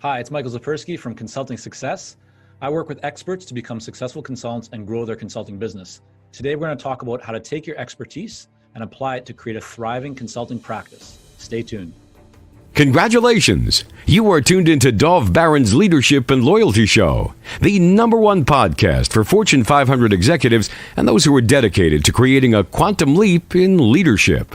Hi, it's Michael Zipursky from Consulting Success. I work with experts to become successful consultants and grow their consulting business. Today, we're going to talk about how to take your expertise and apply it to create a thriving consulting practice. Stay tuned. Congratulations! You are tuned into Dov Baron's Leadership and Loyalty Show, the #1 podcast for Fortune 500 executives and those who are dedicated to creating a quantum leap in leadership.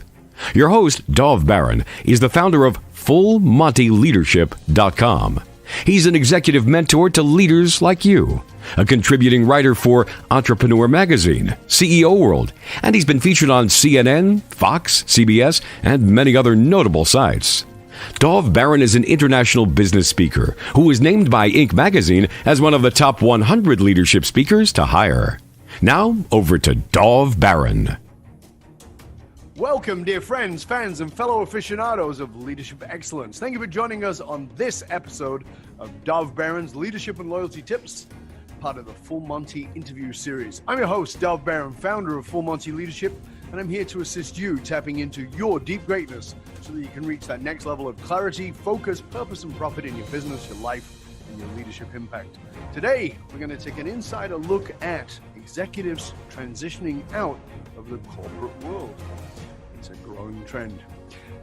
Your host, Dov Baron, is the founder of FullMontyLeadership.com. He's an executive mentor to leaders like you, a contributing writer for Entrepreneur Magazine, CEO World, and he's been featured on CNN, Fox, CBS, and many other notable sites. Dov Baron is an international business speaker who was named by Inc. magazine as one of the top 100 leadership speakers to hire. Now, over to Dov Baron. Welcome, dear friends, fans, and fellow aficionados of leadership excellence. Thank you for joining us on this episode of Dov Baron's Leadership and Loyalty Tips, part of the Full Monty interview series. I'm your host, Dov Baron, founder of Full Monty Leadership, and I'm here to assist you tapping into your deep greatness so that you can reach that next level of clarity, focus, purpose, and profit in your business, your life, and your leadership impact. Today, we're going to take an insider look at executives transitioning out of the corporate world. It's a growing trend.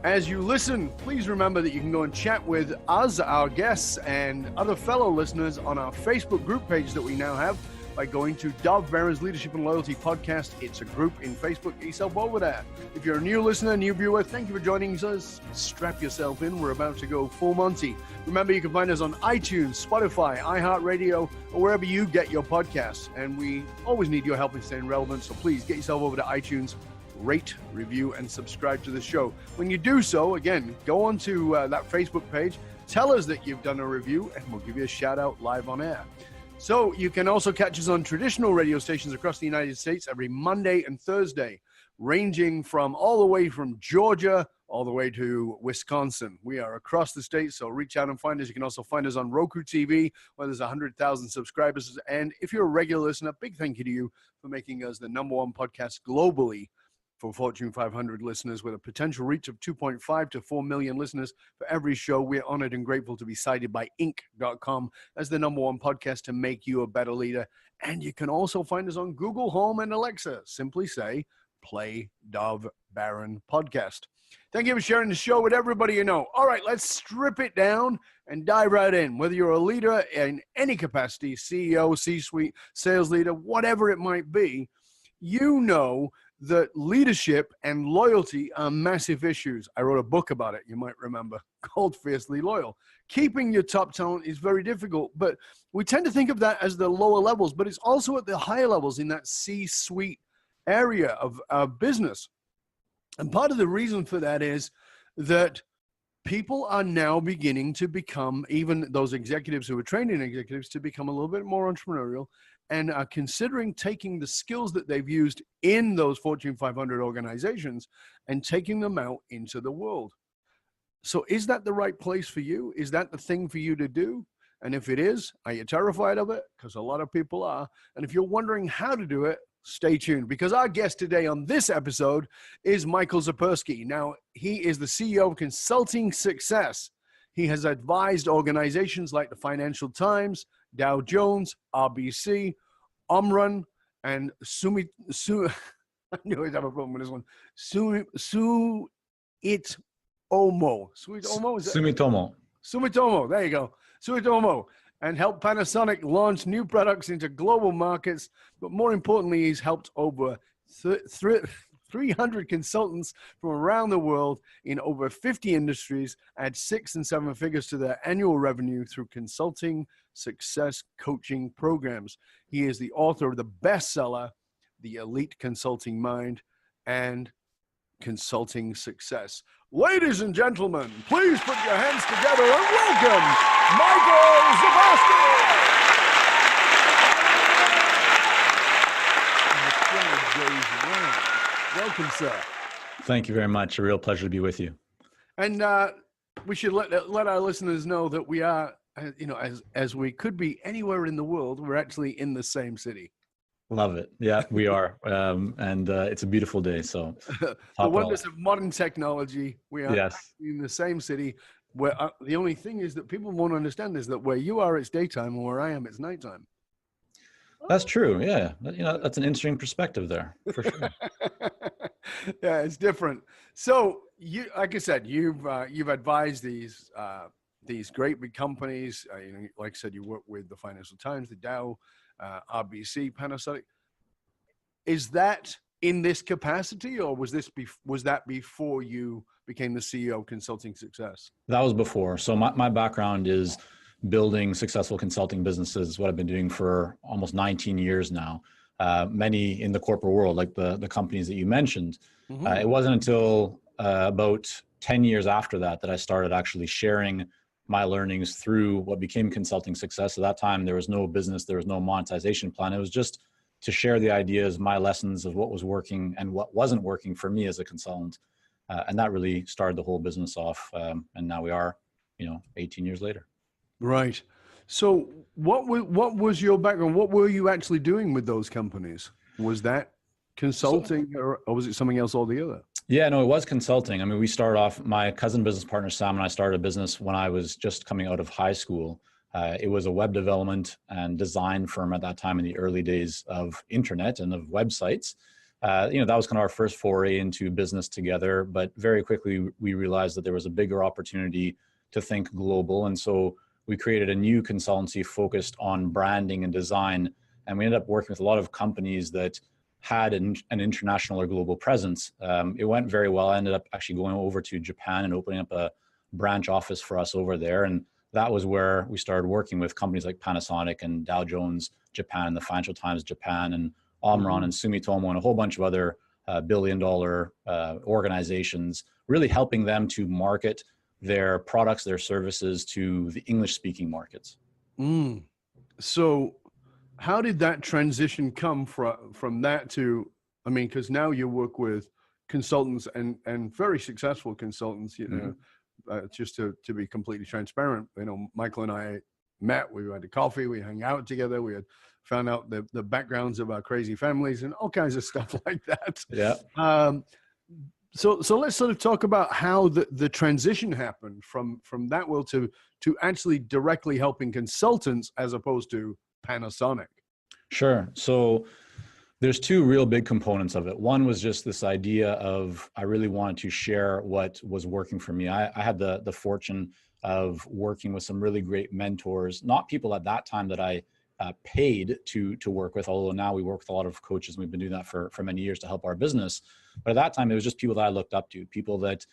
As you listen, please remember that you can go and chat with us, our guests, and other fellow listeners on our Facebook group page that we now have by going to Dov Baron's Leadership and Loyalty Podcast. It's a group in Facebook. Get yourself over there. If you're a new listener, new viewer, thank you for joining us. Strap yourself in. We're about to go full Monty. Remember, you can find us on iTunes, Spotify, iHeartRadio, or wherever you get your podcasts. And we always need your help in staying relevant, so please get yourself over to iTunes, rate, review, and subscribe to the show. When you do so, again, go on to that Facebook page, tell us that you've done a review, and we'll give you a shout out live on air. So you can also catch us on traditional radio stations across the United States every Monday and Thursday, ranging from all the way from Georgia all the way to Wisconsin. We are across the state, so reach out and find us. You can also find us on Roku TV, where there's 100,000 subscribers. And if you're a regular listener, big thank you to you for making us the #1 podcast globally for Fortune 500 listeners, with a potential reach of 2.5 to 4 million listeners for every show. We're honored and grateful to be cited by Inc.com as the #1 podcast to make you a better leader. And you can also find us on Google Home and Alexa. Simply say, play Dov Baron Podcast. Thank you for sharing the show with everybody you know. All right, let's strip it down and dive right in. Whether you're a leader in any capacity, CEO, C-suite, sales leader, whatever it might be, you know that leadership and loyalty are massive issues. I wrote a book about it, you might remember, called Fiercely Loyal. Keeping your top talent is very difficult, but we tend to think of that as the lower levels, but it's also at the higher levels in that C-suite area of business. And part of the reason for that is that people are now beginning to become, even those executives who are trained in executives, to become a little bit more entrepreneurial and are considering taking the skills that they've used in those Fortune 500 organizations and taking them out into the world. So is that the right place for you? Is that the thing for you to do? And if it is, are you terrified of it? Because a lot of people are. And if you're wondering how to do it, stay tuned, because our guest today on this episode is Michael Zipursky. Now, he is the CEO of Consulting Success. He has advised organizations like the Financial Times, Dow Jones, RBC, Omron, and I knew I'd have a problem with this one. Sumitomo. Sumitomo. There you go. Sumitomo. And helped Panasonic launch new products into global markets. But more importantly, he's helped over 300 consultants from around the world in over 50 industries add 6 and 7 figures to their annual revenue through consulting success coaching programs. He is the author of the bestseller, The Elite Consulting Mind and Consulting Success. Ladies and gentlemen, please put your hands together and welcome Michael Zipursky. Welcome, sir. Thank you very much. A real pleasure to be with you. And we should let our listeners know that we are, as we could be anywhere in the world, we're actually in the same city. Love it. Yeah, we are. And it's a beautiful day. So the wonders of modern technology. We are yes. in the same city. Where the only thing is that people won't understand is that where you are, it's daytime, and where I am, it's nighttime. That's true. Yeah. That's an interesting perspective there for sure. Yeah, it's different. So you, like I said, you've advised these great big companies. Like I said, you work with the Financial Times, the Dow, RBC, Panasonic. Is that in this capacity, or was that before you became the CEO of Consulting Success? That was before. So my background is building successful consulting businesses, what I've been doing for almost 19 years now. Many in the corporate world, like the companies that you mentioned. Mm-hmm. It wasn't until about 10 years after that I started actually sharing my learnings through what became Consulting Success. At that time, there was no business, there was no monetization plan. It was just to share the ideas, my lessons of what was working and what wasn't working for me as a consultant. And that really started the whole business off. And now we are, 18 years later. Right. So what was your background? What were you actually doing with those companies? Was that consulting or was it something else altogether? Yeah, no, it was consulting. I mean, we started off, my cousin business partner, Sam, and I started a business when I was just coming out of high school. It was a web development and design firm at that time in the early days of internet and of websites. That was kind of our first foray into business together. But very quickly, we realized that there was a bigger opportunity to think global. And so we created a new consultancy focused on branding and design. And we ended up working with a lot of companies that had an international or global presence. It went very well. I ended up actually going over to Japan and opening up a branch office for us over there. And that was where we started working with companies like Panasonic and Dow Jones Japan, the Financial Times Japan, and Omron and Sumitomo, and a whole bunch of other billion-dollar organizations, really helping them to market their products, their services to the English-speaking markets. So how did that transition come from that to, because now you work with consultants and very successful consultants, just to be completely transparent, Michael and I met, we had a coffee, we hung out together, we had found out the backgrounds of our crazy families and all kinds of stuff like that. Yeah. So let's sort of talk about how the transition happened from that world to actually directly helping consultants as opposed to Panasonic. Sure. So there's two real big components of it. One was just this idea of, I really wanted to share what was working for me. I had the fortune of working with some really great mentors, not people at that time that I paid to work with, although now we work with a lot of coaches and we've been doing that for many years to help our business. But at that time, it was just people that I looked up to, people that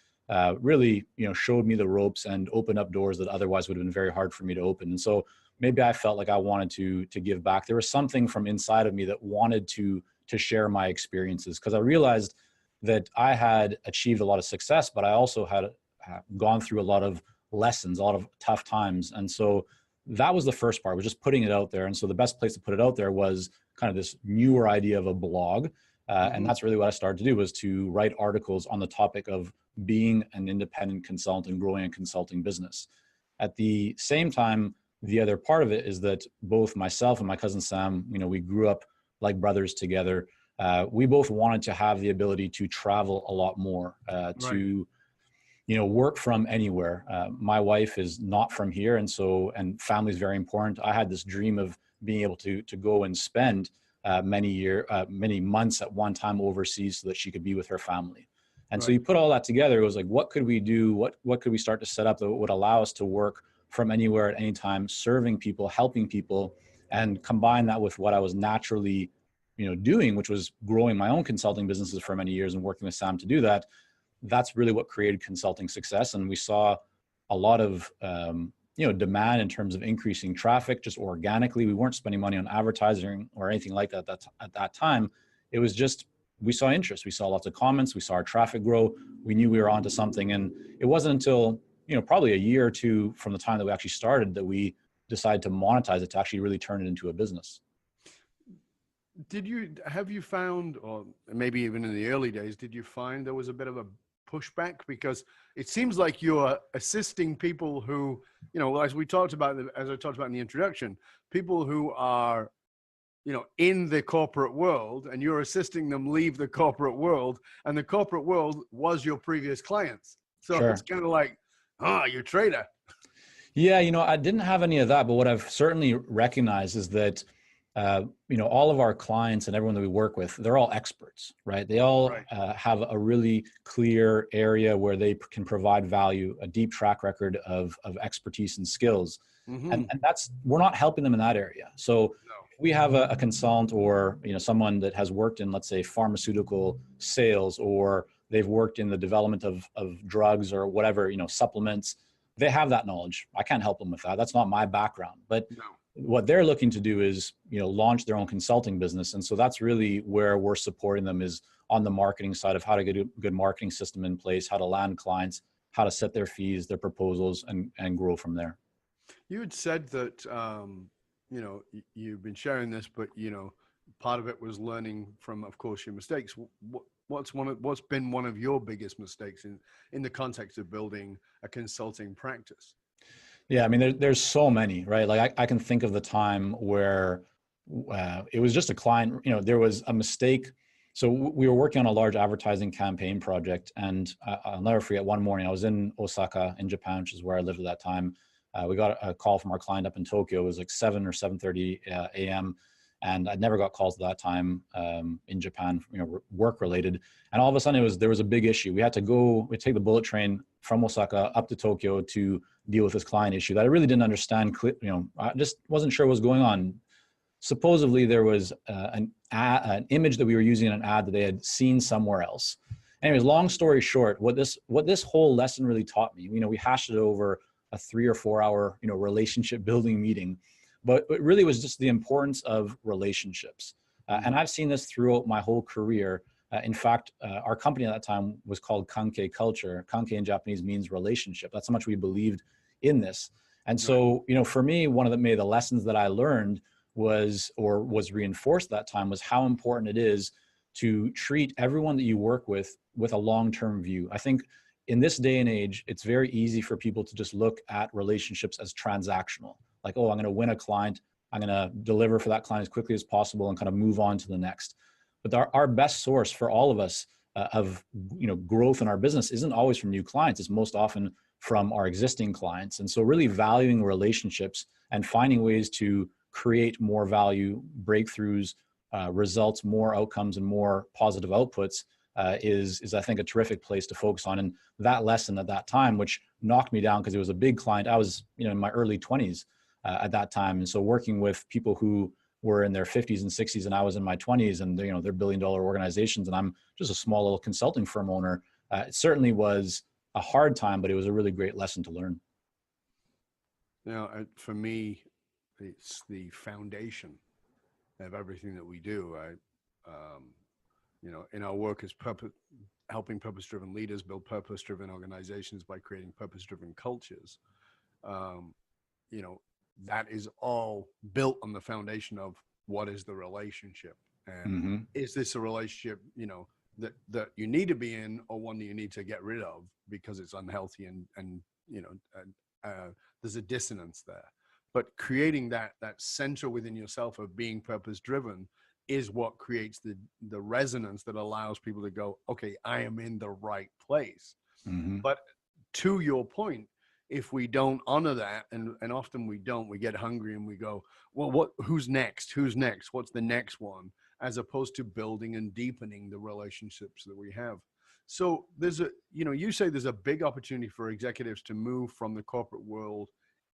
really, showed me the ropes and opened up doors that otherwise would have been very hard for me to open. And so maybe I felt like I wanted to give back. There was something from inside of me that wanted to share my experiences, because I realized that I had achieved a lot of success, but I also had gone through a lot of lessons, a lot of tough times. And so that was the first part, was just putting it out there. And so the best place to put it out there was kind of this newer idea of a blog. And that's really what I started to do, was to write articles on the topic of being an independent consultant and growing a consulting business. At the same time, the other part of it is that both myself and my cousin Sam, we grew up like brothers together. We both wanted to have the ability to travel a lot more, to work from anywhere. My wife is not from here. And family is very important. I had this dream of being able to go and spend many months at one time overseas so that she could be with her family. And so you put all that together, it was like, what could we do? What could we start to set up that would allow us to work from anywhere at any time, serving people, helping people, and combine that with what I was naturally, doing, which was growing my own consulting businesses for many years and working with Sam to do that. That's really what created Consulting Success. And we saw a lot of, demand in terms of increasing traffic just organically. We weren't spending money on advertising or anything like that at that time. It was just, we saw interest. We saw lots of comments. We saw our traffic grow. We knew we were onto something. And it wasn't until, probably a year or two from the time that we actually started that we decided to monetize it, to actually really turn it into a business. Have you found, or maybe even in the early days, did you find there was a bit of a pushback? Because it seems like you're assisting people who, as I talked about in the introduction, people who are, in the corporate world, and you're assisting them leave the corporate world, and the corporate world was your previous clients. So It's kind of like, You're a trader. Yeah, I didn't have any of that, but what I've certainly recognized is that, all of our clients and everyone that we work with, they're all experts, right? They all Right. have a really clear area where they can provide value, a deep track record of expertise and skills. And that's, we're not helping them in that area. So No. if we have a consultant or, someone that has worked in, let's say, pharmaceutical sales, or they've worked in the development of drugs or whatever, supplements, they have that knowledge. I can't help them with that. That's not my background. But No. what they're looking to do is, launch their own consulting business. And so that's really where we're supporting them, is on the marketing side of how to get a good marketing system in place, how to land clients, how to set their fees, their proposals, and grow from there. You had said that, you've been sharing this, but, part of it was learning from, of course, your mistakes. What's been one of your biggest mistakes in the context of building a consulting practice? Yeah, I mean, there's so many, right? Like I can think of the time where it was just a client, there was a mistake. So we were working on a large advertising campaign project, and I'll never forget, one morning I was in Osaka in Japan, which is where I lived at that time. We got a call from our client up in Tokyo. It was like 7 or 7:30 a.m. And I'd never got calls at that time in Japan, work related. And all of a sudden there was a big issue. We take the bullet train from Osaka up to Tokyo to deal with this client issue that I really didn't understand. I just wasn't sure what was going on. Supposedly there was an image that we were using in an ad that they had seen somewhere else. Anyways, long story short, what this whole lesson really taught me, we hashed it over a 3 or 4 hour, relationship building meeting. But it really was just the importance of relationships. And I've seen this throughout my whole career. In fact, our company at that time was called Kankei Culture. Kankei in Japanese means relationship. That's how much we believed in this. And so, for me, one of the lessons that I learned was reinforced at that time was how important it is to treat everyone that you work with a long-term view. I think in this day and age, it's very easy for people to just look at relationships as transactional. Like, oh, I'm going to win a client, I'm going to deliver for that client as quickly as possible and kind of move on to the next. But our best source for all of us of growth in our business isn't always from new clients. It's most often from our existing clients. And so really valuing relationships and finding ways to create more value, breakthroughs, results, more outcomes, and more positive outputs is I think a terrific place to focus on. And that lesson at that time, which knocked me down because it was a big client, I was in my early 20s at that time. And so working with people who were in their 50s and 60s, and I was in my 20s, and they're $1 billion organizations, and I'm just a small little consulting firm owner. It certainly was a hard time, but it was a really great lesson to learn. For me, it's the foundation of everything that we do. In our work as helping purpose-driven leaders build purpose-driven organizations by creating purpose-driven cultures, that is all built on the foundation of what is the relationship, and is this a relationship that you need to be in, or one that you need to get rid of because it's unhealthy and there's a dissonance there. But creating that center within yourself of being purpose-driven is what creates the resonance that allows people to go, okay, I am in the right place. But to your point, if we don't honor that, and often we don't, we get hungry and we go, well, who's next? What's the next one? As opposed to building and deepening the relationships that we have. So you say there's a big opportunity for executives to move from the corporate world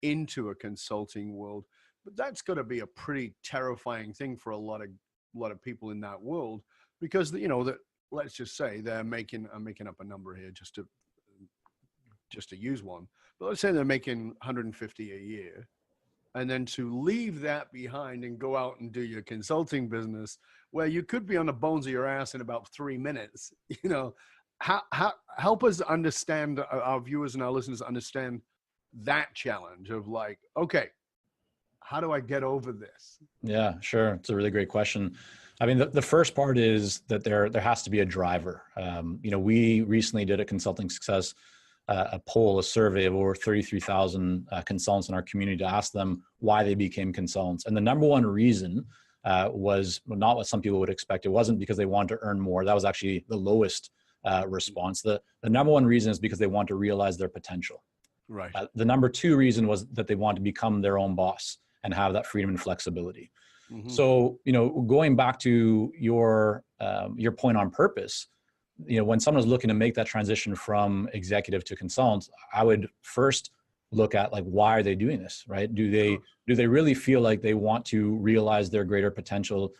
into a consulting world, but that's got to be a pretty terrifying thing for a lot of people in that world, because let's just say I'm making up a number here just to use one, but let's say they're making 150 a year, and then to leave that behind and go out and do your consulting business where you could be on the bones of your ass in about 3 minutes. How help us understand, our viewers and our listeners understand that challenge of like, okay, how do I get over this? Yeah, sure. It's a really great question. I mean, the first part is that there has to be a driver. We recently did a Consulting Success, a poll, a survey of over 33,000 consultants in our community to ask them why they became consultants. And the number one reason was not what some people would expect. It wasn't because they wanted to earn more. That was actually the lowest response. The number one reason is because they want to realize their potential. Right. The number two reason was that they want to become their own boss and have that freedom and flexibility. Mm-hmm. So, going back to your point on purpose, when someone's looking to make that transition from executive to consultant, I would first look at, like, why are they doing this, right? Do they really feel like they want to realize their greater potential?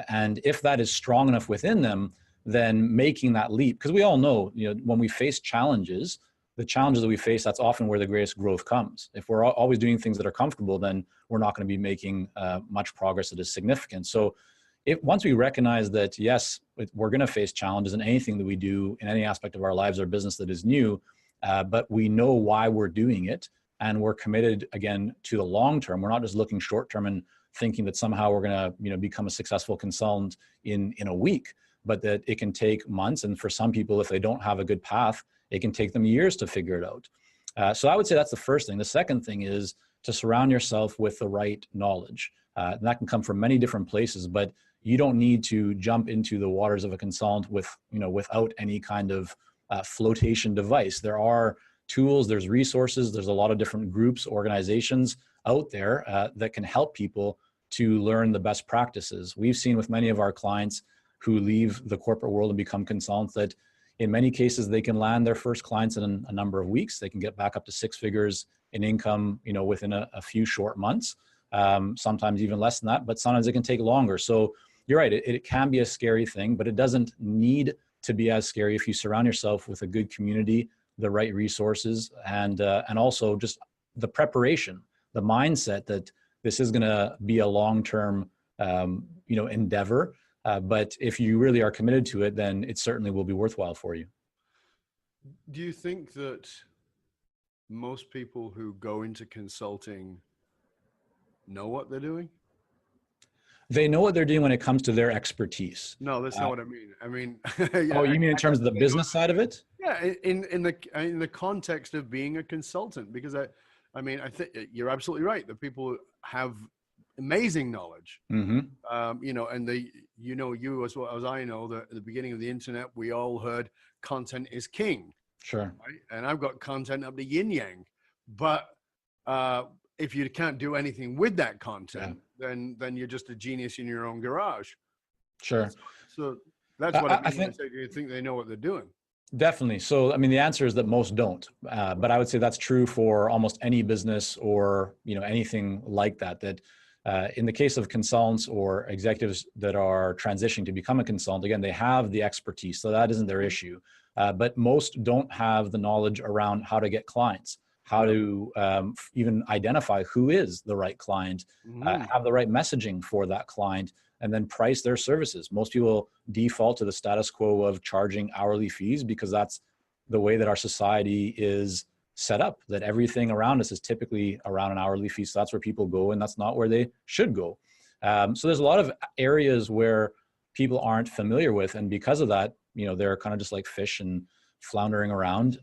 And if that is strong enough within them, then making that leap, because we all know, when we face challenges, the challenges that we face, that's often where the greatest growth comes. If we're always doing things that are comfortable, then we're not going to be making much progress that is significant. So once we recognize that, yes, we're going to face challenges in anything that we do in any aspect of our lives or business that is new, but we know why we're doing it, and we're committed, again, to the long term. We're not just looking short term and thinking that somehow we're going to become a successful consultant in a week, but that it can take months. And for some people, if they don't have a good path, it can take them years to figure it out. So I would say that's the first thing. The second thing is to surround yourself with the right knowledge. And that can come from many different places, but you don't need to jump into the waters of a consultant without any kind of flotation device. There are tools, there's resources, there's a lot of different groups, organizations out there that can help people to learn the best practices. We've seen with many of our clients who leave the corporate world and become consultants that in many cases they can land their first clients in a number of weeks. They can get back up to six figures in income, within a few short months, sometimes even less than that, but sometimes it can take longer. So you're right, it can be a scary thing, but it doesn't need to be as scary if you surround yourself with a good community, the right resources, and also just the preparation, the mindset that this is going to be a long-term, endeavor. But if you really are committed to it, then it certainly will be worthwhile for you. Do you think that most people who go into consulting know what they're doing? They know what they're doing when it comes to their expertise. No, that's not what I mean. I mean, yeah, you mean in terms of the business side of it? Yeah, in the context of being a consultant, because I think you're absolutely right. The people have amazing knowledge, Mm-hmm. And you as well as I know that at the beginning of the internet, we all heard content is king. Sure. Right? And I've got content of the yin yang, but if you can't do anything with that content, then you're just a genius in your own garage. Sure. So that's what I mean. I think, do you think they know what they're doing? Definitely. So, I mean, the answer is that most don't, but I would say that's true for almost any business or, anything like that, in the case of consultants or executives that are transitioning to become a consultant, again, they have the expertise, so that isn't their issue. But most don't have the knowledge around how to get clients, how to even identify who is the right client, have the right messaging for that client, and then price their services. Most people default to the status quo of charging hourly fees because that's the way that our society is set up, that everything around us is typically around an hourly fee. So that's where people go, and that's not where they should go. So there's a lot of areas where people aren't familiar with, and because of that, they're kind of just like fish and floundering around.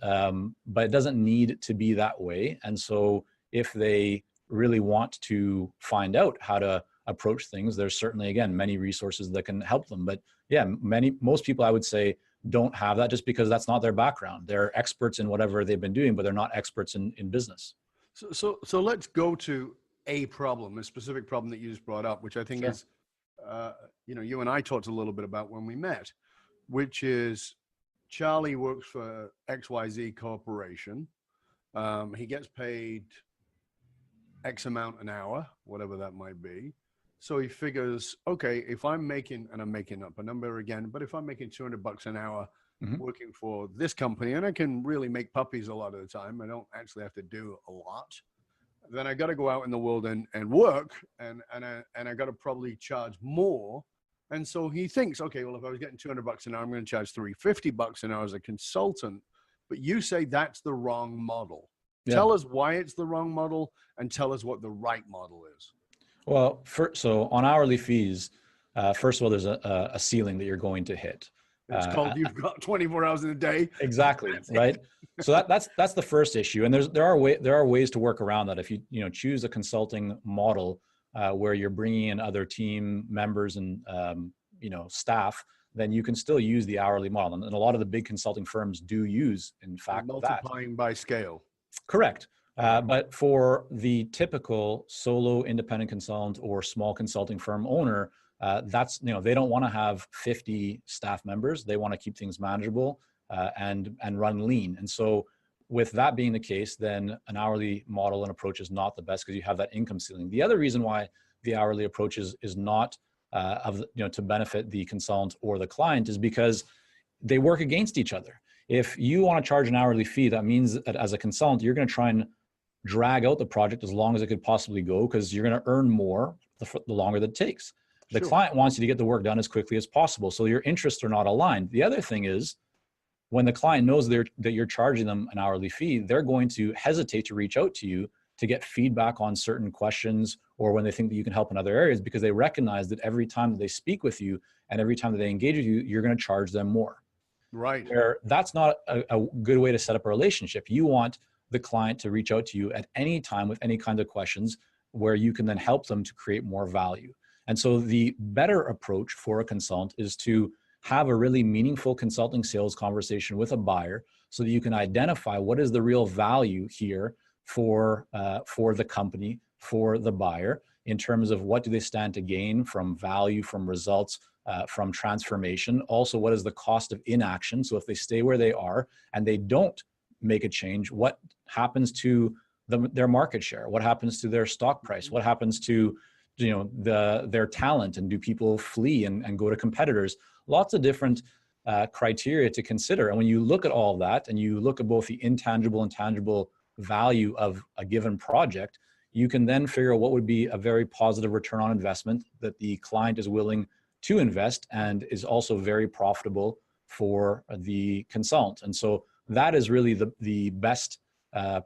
But it doesn't need to be that way. And so if they really want to find out how to approach things, there's certainly, again, many resources that can help them. But yeah, most people, I would say, don't have that just because that's not their background. They're experts in whatever they've been doing, but they're not experts in business. So let's go to a specific problem that you just brought up, which I think is, you and I talked a little bit about when we met, which is Charlie works for XYZ Corporation. He gets paid X amount an hour, whatever that might be. So he figures, okay, if I'm making, and I'm making up a number again, but if I'm making $200 an hour working for this company, and I can really make puppies a lot of the time, I don't actually have to do a lot, then I got to go out in the world and work, and I got to probably charge more. And so he thinks, okay, well, if I was getting $200 an hour, I'm going to charge $350 an hour as a consultant. But you say that's the wrong model. Yeah. Tell us why it's the wrong model, and tell us what the right model is. Well, so on hourly fees, first of all, there's a ceiling that you're going to hit. It's called you've got 24 hours in a day. Exactly, right? So that's the first issue, and there are ways to work around that. If you choose a consulting model where you're bringing in other team members and staff, then you can still use the hourly model, and a lot of the big consulting firms do use, in fact, multiplying by scale. Correct. But for the typical solo independent consultant or small consulting firm owner, that's, they don't want to have 50 staff members. They want to keep things manageable and run lean. And so with that being the case, then an hourly model and approach is not the best because you have that income ceiling. The other reason why the hourly approach is not to benefit the consultant or the client is because they work against each other. If you want to charge an hourly fee, that means that as a consultant, you're going to try and drag out the project as long as it could possibly go because you're going to earn more the longer that it takes. The client wants you to get the work done as quickly as possible. So your interests are not aligned. The other thing is when the client knows that you're charging them an hourly fee, they're going to hesitate to reach out to you to get feedback on certain questions or when they think that you can help in other areas because they recognize that every time that they speak with you and every time that they engage with you, you're going to charge them more. Right. Where that's not a good way to set up a relationship. You want the client to reach out to you at any time with any kind of questions where you can then help them to create more value. And so the better approach for a consultant is to have a really meaningful consulting sales conversation with a buyer so that you can identify what is the real value here for the company, for the buyer, in terms of what do they stand to gain from value, from results, from transformation. Also, what is the cost of inaction? So if they stay where they are and they don't make a change, what happens to their market share? What happens to their stock price? What happens to their talent? And do people flee and go to competitors? Lots of different criteria to consider. And when you look at all of that and you look at both the intangible and tangible value of a given project, you can then figure out what would be a very positive return on investment that the client is willing to invest and is also very profitable for the consultant. And so that is really the best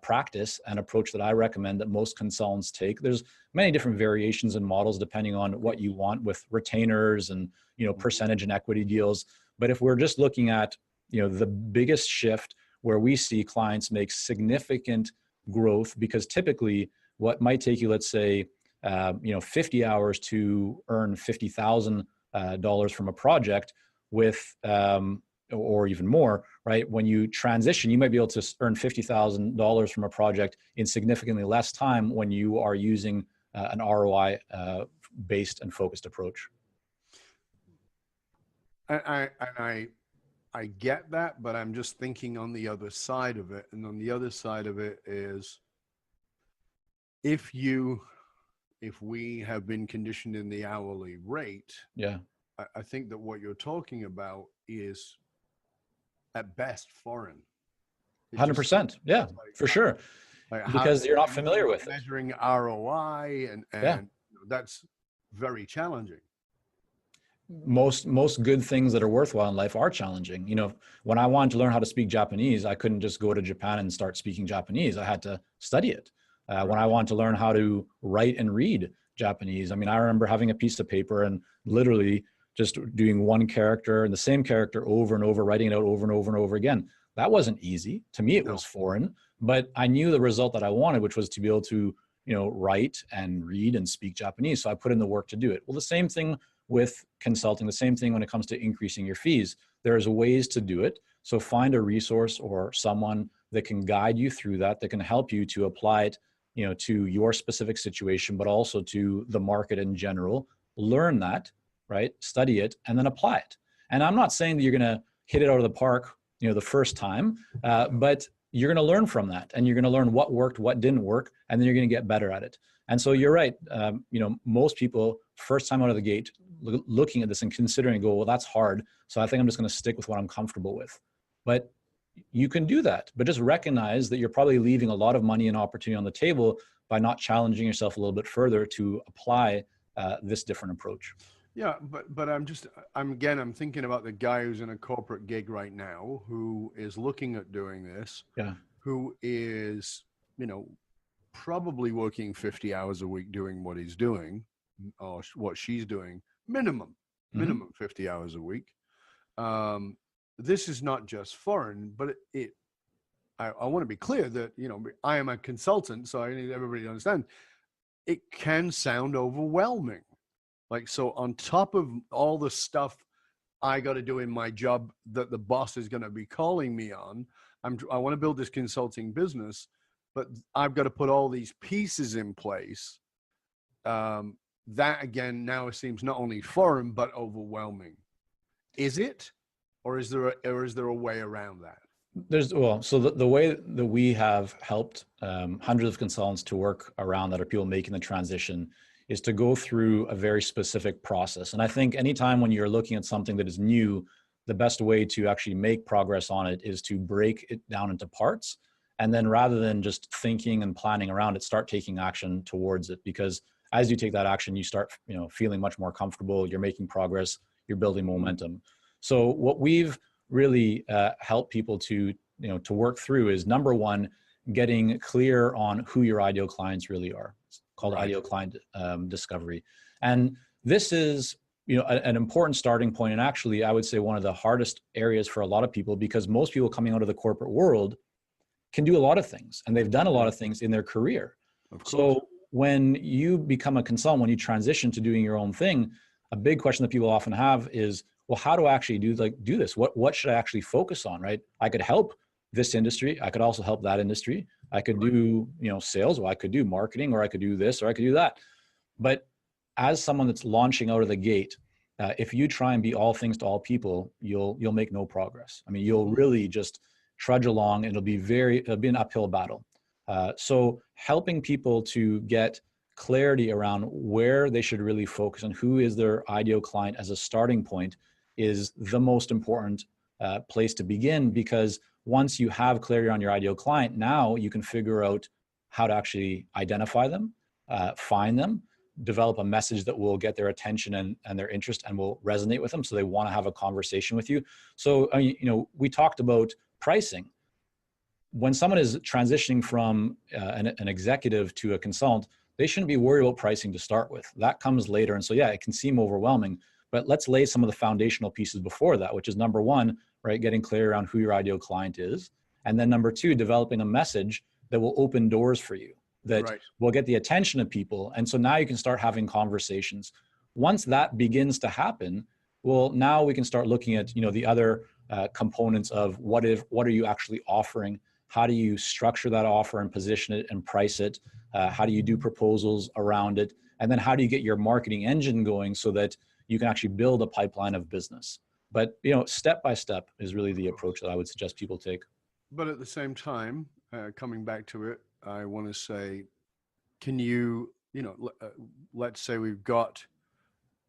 practice and approach that I recommend that most consultants take. There's many different variations and models depending on what you want with retainers and percentage and equity deals. But if we're just looking at the biggest shift where we see clients make significant growth, because typically what might take you, let's say, 50 hours to earn $50,000 from a project with, or even more, right? When you transition, you might be able to earn $50,000 from a project in significantly less time when you are using an ROI based and focused approach. I get that, but I'm just thinking on the other side of it. And on the other side of it is if we have been conditioned in the hourly rate, yeah, I think that what you're talking about is at best foreign. 100%. Yeah, for sure. Because you're not familiar with it. Measuring ROI and that's very challenging. Most good things that are worthwhile in life are challenging. When I wanted to learn how to speak Japanese, I couldn't just go to Japan and start speaking Japanese. I had to study it. When I wanted to learn how to write and read Japanese, I remember having a piece of paper and literally just doing one character and the same character over and over, writing it out over and over and over again. That wasn't easy. To me, it was foreign, but I knew the result that I wanted, which was to be able to, write and read and speak Japanese. So I put in the work to do it. Well, the same thing with consulting, the same thing when it comes to increasing your fees. There's ways to do it. So find a resource or someone that can guide you through that can help you to apply it, to your specific situation, but also to the market in general. Learn that, right? Study it and then apply it. And I'm not saying that you're going to hit it out of the park, the first time, but you're going to learn from that and you're going to learn what worked, what didn't work, and then you're going to get better at it. And so you're right. Most people first time out of the gate looking at this and considering go, well, that's hard. So I think I'm just going to stick with what I'm comfortable with. But you can do that, but just recognize that you're probably leaving a lot of money and opportunity on the table by not challenging yourself a little bit further to apply this different approach. Yeah, but I'm thinking about the guy who's in a corporate gig right now who is looking at doing this. Yeah. Who is, probably working 50 hours a week doing what he's doing or what she's doing, minimum 50 hours a week. This is not just foreign, but I want to be clear that, I am a consultant, so I need everybody to understand it can sound overwhelming. Like, so on top of all the stuff I got to do in my job that the boss is going to be calling me on, I want to build this consulting business. but I've got to put all these pieces in place. That again now seems not only foreign but overwhelming. Is it, or is there a way around that? So the way that we have helped hundreds of consultants to work around that are people making the transition is to go through a very specific process. And I think anytime when you're looking at something that is new, the best way to actually make progress on it is to break it down into parts. And then rather than just thinking and planning around it, start taking action towards it. Because as you take that action, you start, feeling much more comfortable, you're making progress, you're building momentum. So what we've really helped people to work through is, number one, getting clear on who your ideal clients really are. It's called ideal client discovery. And this is, an important starting point. And actually, I would say one of the hardest areas for a lot of people, because most people coming out of the corporate world can do a lot of things, and they've done a lot of things in their career. So when you become a consultant, when you transition to doing your own thing, a big question that people often have is, well, how do I actually do this? What should I actually focus on, right? I could help this industry. I could also help that industry. I could do, sales, or I could do marketing, or I could do this, or I could do that. But as someone that's launching out of the gate, if you try and be all things to all people, you'll make no progress. I mean, you'll really just trudge along, and it'll be an uphill battle. So helping people to get clarity around where they should really focus and who is their ideal client as a starting point is the most important place to begin, because once you have clarity on your ideal client, now you can figure out how to actually identify them, find them, develop a message that will get their attention and their interest and will resonate with them, so they want to have a conversation with you. So, we talked about pricing. When someone is transitioning from an executive to a consultant, they shouldn't be worried about pricing to start with. That comes later. And so, yeah, it can seem overwhelming, but let's lay some of the foundational pieces before that, which is, number one, right, getting clear around who your ideal client is. And then number two, developing a message that will open doors for you, that will get the attention of people. And so now you can start having conversations. Once that begins to happen, well, now we can start looking at, the other components of what are you actually offering? How do you structure that offer and position it and price it? How do you do proposals around it? And then how do you get your marketing engine going so that you can actually build a pipeline of business? But, step by step is really the approach that I would suggest people take. But at the same time, coming back to it, I want to say, can you, let's say we've got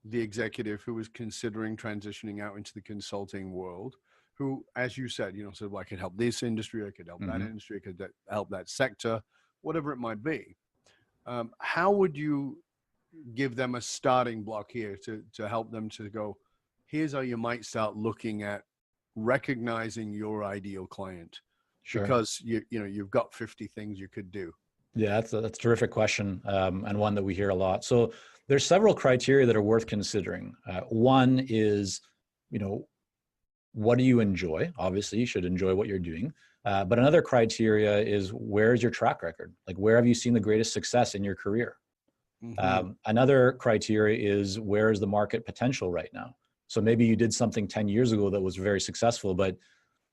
the executive who was considering transitioning out into the consulting world, who, as you said, said, well, I could help this industry, I could help that industry, I could help that sector, whatever it might be. How would you give them a starting block here to help them to go, here's how you might start looking at recognizing your ideal client? Sure. Because you've got 50 things you could do. Yeah, that's a terrific question, and one that we hear a lot. So there's several criteria that are worth considering. One is, what do you enjoy? Obviously, you should enjoy what you're doing. But another criteria is, where's your track record? Like, where have you seen the greatest success in your career? Another criteria is, where is the market potential right now? So maybe you did something 10 years ago that was very successful, but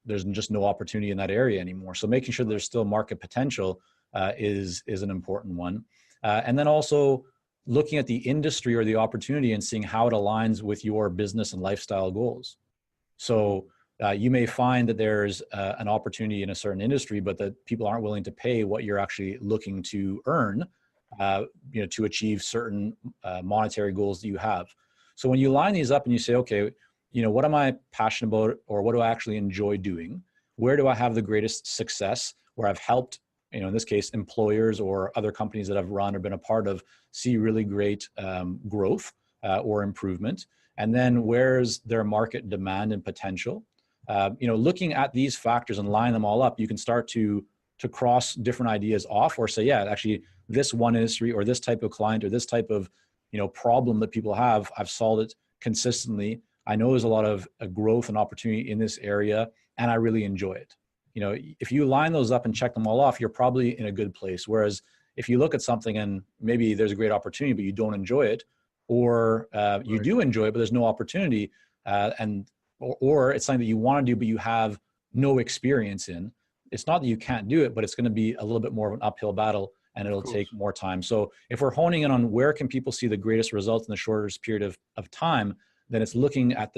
there's just no opportunity in that area anymore. So making sure there's still market potential is an important one. And then also looking at the industry or the opportunity and seeing how it aligns with your business and lifestyle goals. So you may find that there's an opportunity in a certain industry, but that people aren't willing to pay what you're actually looking to earn, to achieve certain monetary goals that you have. So when you line these up and you say, okay, what am I passionate about, or what do I actually enjoy doing? Where do I have the greatest success, where I've helped, in this case, employers or other companies that I've run or been a part of see really great growth or improvement? And then where's their market demand and potential? Looking at these factors and line them all up, you can start to cross different ideas off, or say, yeah, actually this one industry or this type of client or this type of, problem that people have, I've solved it consistently. I know there's a lot of growth and opportunity in this area, and I really enjoy it. If you line those up and check them all off, you're probably in a good place. Whereas if you look at something and maybe there's a great opportunity, but you don't enjoy it, or you do enjoy it, but there's no opportunity, or it's something that you want to do, but you have no experience in, it's not that you can't do it, but it's going to be a little bit more of an uphill battle, and it'll take more time. So if we're honing in on where can people see the greatest results in the shortest period of time, then it's looking at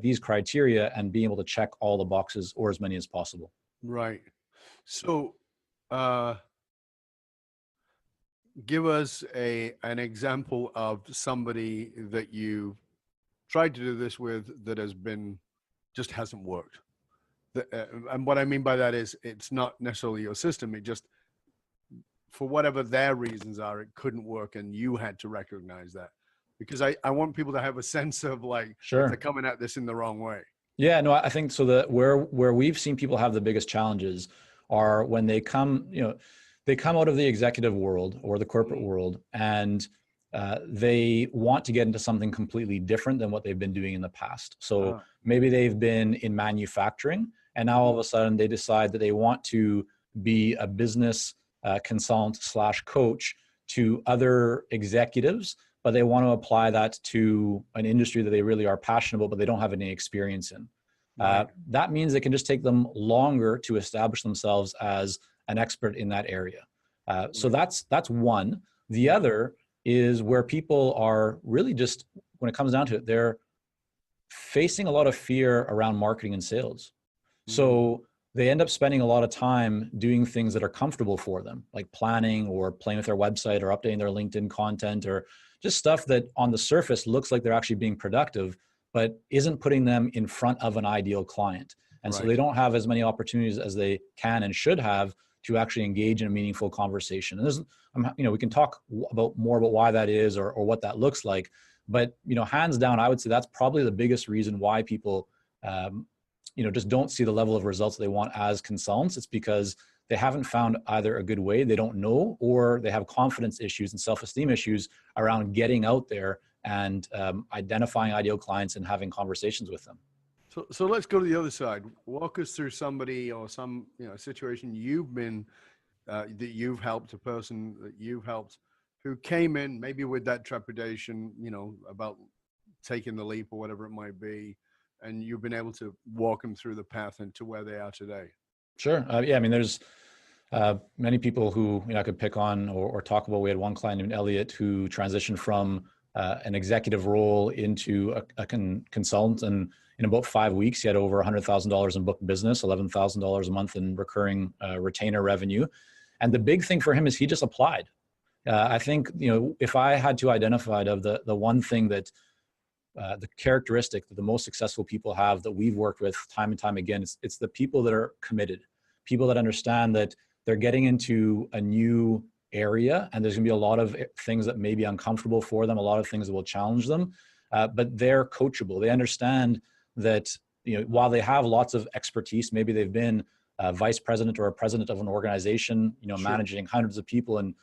these criteria and being able to check all the boxes, or as many as possible. Right. So give us an example of somebody that you tried to do this with that just hasn't worked. And what I mean by that is it's not necessarily your system. It just, for whatever their reasons are, it couldn't work, and you had to recognize that. Because I want people to have a sense of like, Sure, they're coming at this in the wrong way. Yeah, no, I think so. Where we've seen people have the biggest challenges are when they come out of the executive world or the corporate world, and they want to get into something completely different than what they've been doing in the past. So maybe they've been in manufacturing, and now all of a sudden they decide that they want to be a business consultant / coach to other executives, but they want to apply that to an industry that they really are passionate about, but they don't have any experience in. That means it can just take them longer to establish themselves as an expert in that area. So that's one. The other is where people are really just, when it comes down to it, they're facing a lot of fear around marketing and sales. So they end up spending a lot of time doing things that are comfortable for them, like planning or playing with their website or updating their LinkedIn content, or just stuff that on the surface looks like they're actually being productive, but isn't putting them in front of an ideal client. And so they don't have as many opportunities as they can and should have to actually engage in a meaningful conversation. And we can talk more about why that is or what that looks like. But, hands down, I would say that's probably the biggest reason why people, just don't see the level of results they want as consultants. It's because they haven't found either a good way, they don't know, or they have confidence issues and self-esteem issues around getting out there and identifying ideal clients and having conversations with them. So let's go to the other side. Walk us through somebody or some situation you've been that you've helped, a person that you've helped who came in maybe with that trepidation, about taking the leap or whatever it might be, and you've been able to walk them through the path into where they are today. Sure. There's many people who I could pick on or talk about. We had one client named Elliot who transitioned from an executive role into a consultant, and in about 5 weeks, he had over $100,000 in booked business, $11,000 a month in recurring retainer revenue. And the big thing for him is he just applied. I think, if I had to identify the one thing that the characteristic that the most successful people have that we've worked with time and time again, it's the people that are committed, people that understand that they're getting into a new area and there's going to be a lot of things that may be uncomfortable for them, a lot of things that will challenge them, but they're coachable. They understand that, while they have lots of expertise, maybe they've been a vice president or a president of an organization, managing hundreds of people and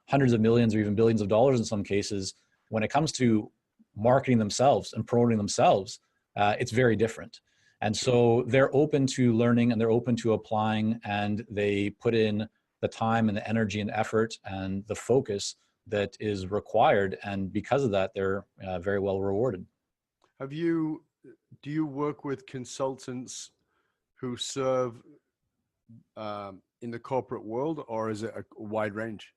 hundreds of millions or even billions of dollars in some cases. When it comes to marketing themselves and promoting themselves, it's very different. And so they're open to learning and they're open to applying, and they put in the time and the energy and effort and the focus that is required. And because of that, they're very well rewarded. Do you work with consultants who serve in the corporate world, or is it a wide range?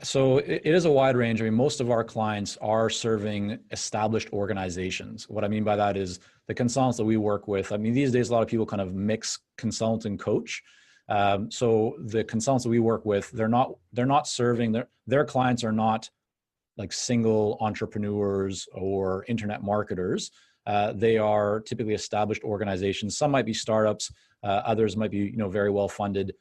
So it is a wide range. Most of our clients are serving established organizations. What I mean by that is the consultants that we work with. These days, a lot of people kind of mix consultant and coach. So the consultants that we work with, they're not serving, their clients are not like single entrepreneurs or internet marketers. They are typically established organizations. Some might be startups. Others might be, very well funded.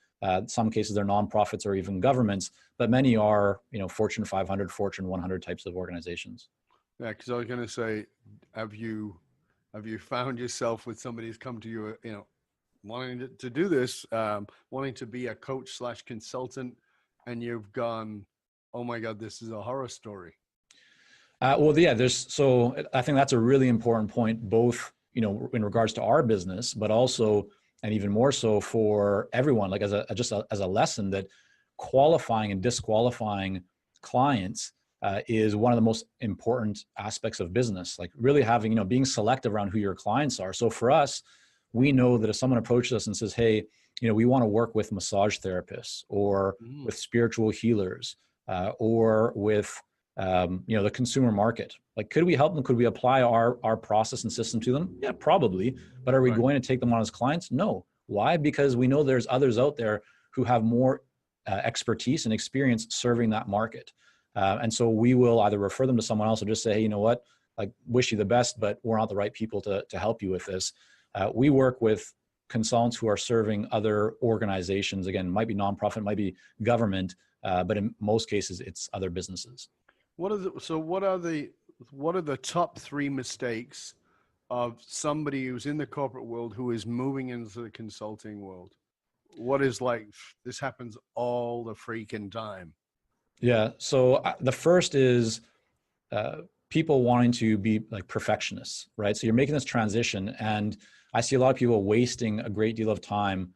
Some cases they're nonprofits or even governments, but many are, Fortune 500, Fortune 100 types of organizations. Yeah, because I was going to say, have you found yourself with somebody who's come to you, wanting to do this, wanting to be a coach / consultant, and you've gone, oh my God, this is a horror story? So I think that's a really important point, both, in regards to our business, but also, and even more so for everyone, like as a lesson, that qualifying and disqualifying clients is one of the most important aspects of business. Like really having, being selective around who your clients are. So for us, we know that if someone approaches us and says, hey, we want to work with massage therapists or with spiritual healers or with, the consumer market. Like, could we help them? Could we apply our process and system to them? Yeah, probably. But are we going to take them on as clients? No. Why? Because we know there's others out there who have more expertise and experience serving that market. And so we will either refer them to someone else or just say, hey, you know what, like, wish you the best, but we're not the right people to help you with this. We work with consultants who are serving other organizations. Again, might be nonprofit, might be government, but in most cases, it's other businesses. What are the top 3 mistakes of somebody who's in the corporate world who is moving into the consulting world? What is like, this happens all the freaking time? Yeah. So the first is people wanting to be like perfectionists, right? So you're making this transition, and I see a lot of people wasting a great deal of time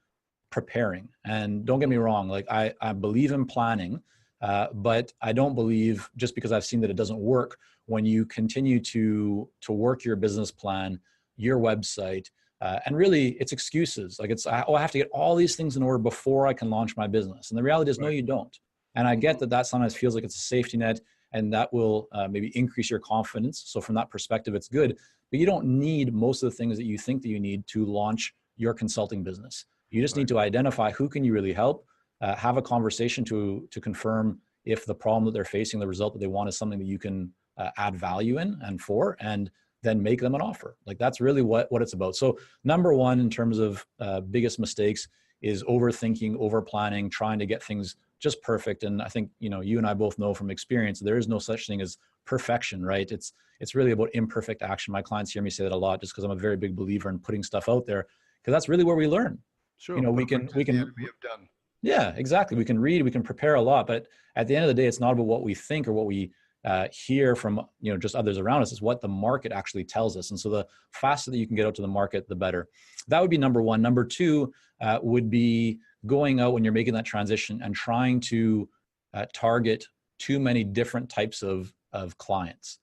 preparing. And don't get me wrong, like I believe in planning, but I don't believe, just because I've seen that it doesn't work, when you continue to work your business plan, your website, and really it's excuses. Like I have to get all these things in order before I can launch my business. And the reality is, no, you don't. And I get that sometimes feels like it's a safety net, and that will maybe increase your confidence. So from that perspective, it's good, but you don't need most of the things that you think that you need to launch your consulting business. You just need to identify who can you really help, have a conversation to confirm if the problem that they're facing, the result that they want, is something that you can add value in and then make them an offer. Like, that's really what it's about. So number one, in terms of biggest mistakes, is overthinking, over planning, trying to get things just perfect. And I think, you and I both know from experience, there is no such thing as perfection, right? It's really about imperfect action. My clients hear me say that a lot, just because I'm a very big believer in putting stuff out there, because that's really where we learn. Sure. We can done. Yeah, exactly. We can read, we can prepare a lot, but at the end of the day, it's not about what we think or what we hear from, just others around us. It's what the market actually tells us. And so the faster that you can get out to the market, the better. That would be number one. Number two would be going out when you're making that transition and trying to target too many different types of clients,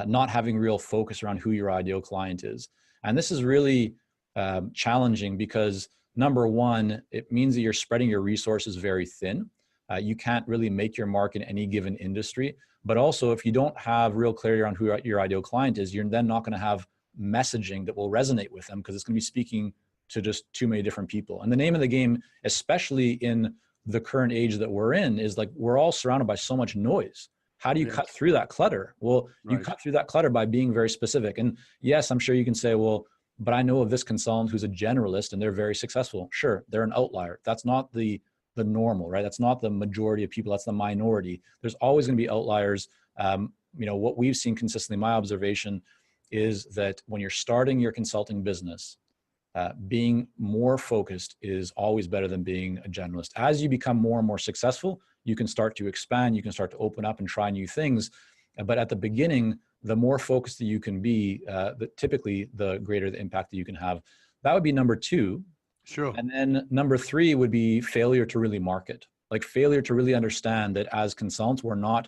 not having real focus around who your ideal client is. And this is really challenging because, number one, it means that you're spreading your resources very thin. You can't really make your mark in any given industry. But also, if you don't have real clarity around who your ideal client is, you're then not going to have messaging that will resonate with them, because it's going to be speaking to just too many different people. And the name of the game, especially in the current age that we're in, is like, we're all surrounded by so much noise. How do you cut through that clutter? Well, you cut through that clutter by being very specific. And yes, I'm sure you can say, well, but I know of this consultant who's a generalist and they're very successful. Sure, they're an outlier. That's not the normal, right? That's not the majority of people. That's the minority. There's always going to be outliers. What we've seen consistently, my observation is that when you're starting your consulting business, being more focused is always better than being a generalist. As you become more and more successful, you can start to expand, you can start to open up and try new things. But at the beginning, the more focused that you can be, typically the greater the impact that you can have. That would be number two. Sure. And then number three would be failure to really market, like failure to really understand that as consultants, we're not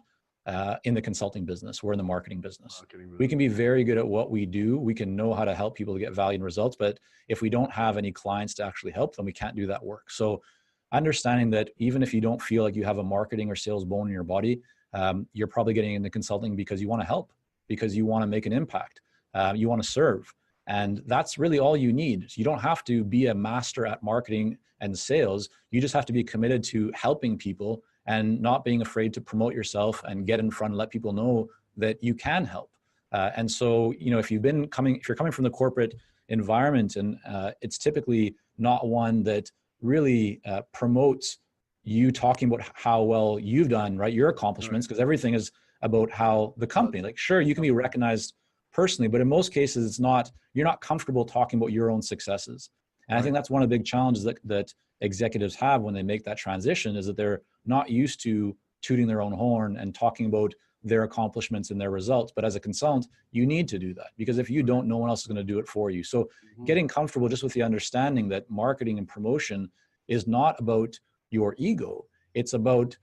in the consulting business, we're in the marketing business. We can be very good at what we do. We can know how to help people to get value and results, but if we don't have any clients to actually help them, we can't do that work. So understanding that even if you don't feel like you have a marketing or sales bone in your body, you're probably getting into consulting because you want to help, because you want to make an impact, you want to serve. And that's really all you need. So you don't have to be a master at marketing and sales. You just have to be committed to helping people and not being afraid to promote yourself and get in front and let people know that you can help. And so, if you're coming from the corporate environment, and it's typically not one that really promotes you talking about how well you've done, right? Your accomplishments, because everything is about how the company, like, sure, you can be recognized personally, but in most cases, you're not comfortable talking about your own successes. And I think that's one of the big challenges that executives have when they make that transition, is that they're not used to tooting their own horn and talking about their accomplishments and their results. But as a consultant, you need to do that, because if you don't, no one else is going to do it for you. So getting comfortable just with the understanding that marketing and promotion is not about your ego. It's about